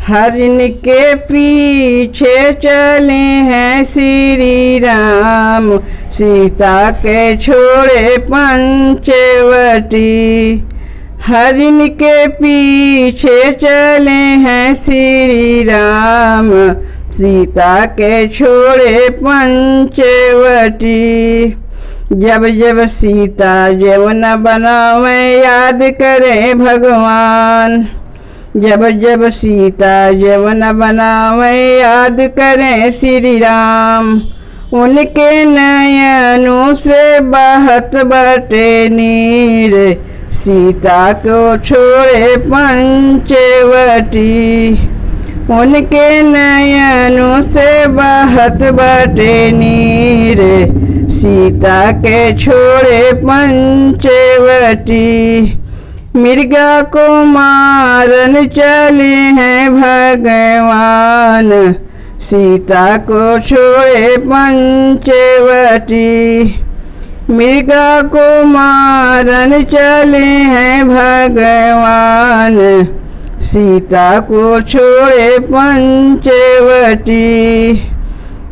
हरिण के पीछे चले हैं श्री राम, सीता के छोड़े पंचवटी। हरिण के पीछे चले हैं श्री राम, सीता के छोड़े पंचवटी। जब जब सीता जवन बनावे याद करे भगवान, जब जब सीता जवन बनावे याद करें श्री राम। उनके नयनों से बहत बटे नीर, सीता को छोड़े पंचवटी। उनके नयनों से बहत बटे नीर, सीता के छोड़े पंचवटी। मृगा को मारन चले हैं भगवान, सीता को छोड़े पंचवटी। मृगा को मारन चले हैं भगवान, सीता को छोड़े पंचवटी।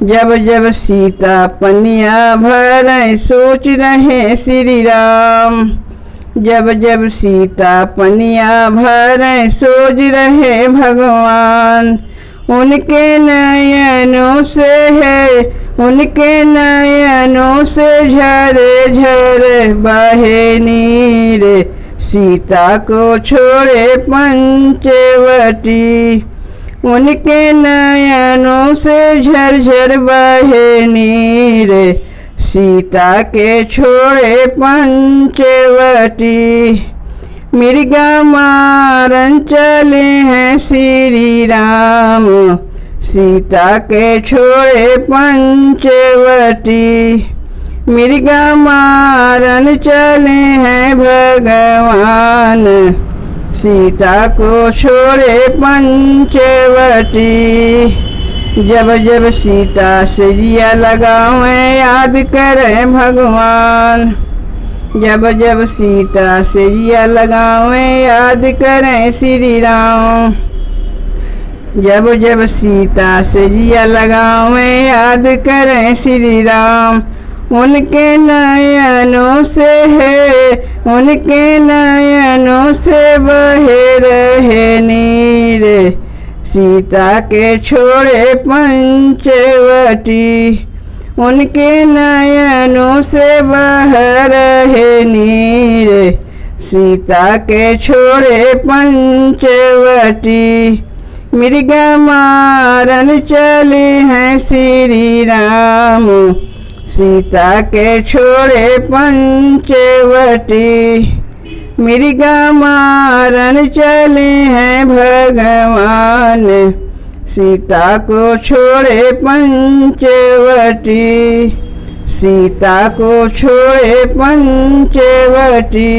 जब जब सीता पनिया भरें सोच रहे श्री राम, जब जब सीता पनिया भरें सोच रहे भगवान। उनके नयनों से है, उनके नयनों से झरे झरे बहे नीर, सीता को छोड़े पंचवटी। उनके नयनों से झरझर बहे नीर, सीता के छोड़े पंचवटी। मृगा मारन चले हैं श्री राम, सीता के छोड़े पंचवटी। मृगा मारन चले हैं भगवान, सीता को छोड़े पंचवटी। जब जब सीता से जिया लगावें याद करें भगवान, जब जब सीता से जिया लगावें याद करें श्री राम। जब जब सीता से जिया लगावें याद करें श्री राम। उनके नयनों से है, उनके नयनों से बहे रहे नीर, सीता के छोड़े पंचवटी। उनके नयनों से बह रहे नीर, सीता के छोड़े पंचवटी। मृगा मारन चले हैं श्री राम, सीता के छोड़े पंचवटी। मृगा मारन चले हैं भगवान, सीता को छोड़े पंचवटी। सीता को छोड़े पंचवटी।